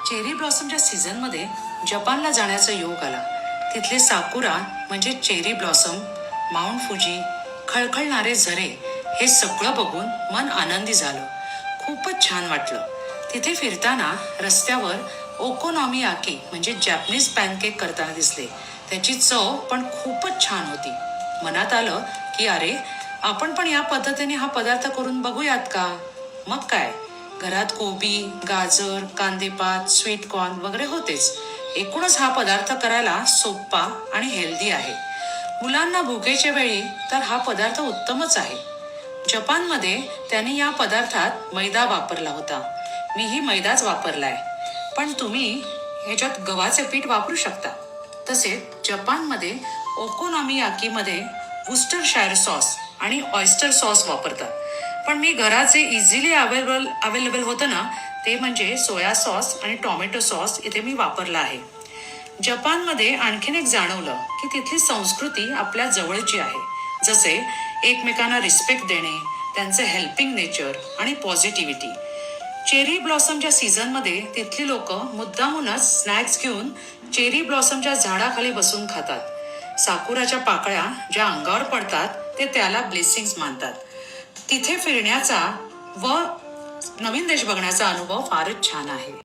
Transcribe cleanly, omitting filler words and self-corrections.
Cherry ब्लॉसमच्या सीझनमध्ये जपानला जाण्याचा योग आला. तिथले साकुरा म्हणजे चेरी ब्लॉसम, माउंट फुजी, खळखळणारे झरे हे सगळं बघून मन आनंदी झालं. खूपच छान वाटलं. तिथे फिरताना रस्त्यावर ओकोनॉमियाकी म्हणजे जॅपनीज पॅनकेक करताना दिसले. त्याची चव पण खूपच छान होती. मनात आलं की अरे, आपण पण या पद्धतीने हा पदार्थ करून बघूयात का. मग काय, घरात कोबी, गाजर, कांदेपात, स्वीट कॉर्न वगैरे होतेच. एकूणच हा पदार्थ करायला सोपा आणि हेल्दी आहे. मुलांना भुकेच्या वेळी तर हा पदार्थ उत्तमच आहे. जपानमध्ये त्यांनी या पदार्थात मैदा वापरला होता. मीही मैदाच वापरलाय, पण तुम्ही ह्याच्यात गव्हाचे पीठ वापरू शकता. तसेच जपानमध्ये ओकोनॉमियाकीमध्ये वुस्टरशायर सॉस आणि ऑयस्टर सॉस वापरतात. पण मी घरात जे इझिली अवेलेबल होतं ना, ते म्हणजे सोया सॉस आणि टॉमॅटो सॉस इथे मी वापरला आहे. जपानमध्ये आणखीन एक जाणवलं की तिथली संस्कृती आपल्या जवळची आहे. जसे एकमेकांना रिस्पेक्ट देणे, त्यांचे हेल्पिंग नेचर आणि पॉझिटिव्हिटी. चेरी ब्लॉसमच्या सीझनमध्ये तिथली लोक मुद्दामूनच स्नॅक्स घेऊन चेरी ब्लॉसमच्या झाडाखाली बसून खातात. साकुराच्या पाकळ्या ज्या अंगावर पडतात ते त्याला ब्लेसिंग्स मानतात. तिथे फिरण्याचा व नवीन देश बघण्याचा अनुभव फारच छान आहे.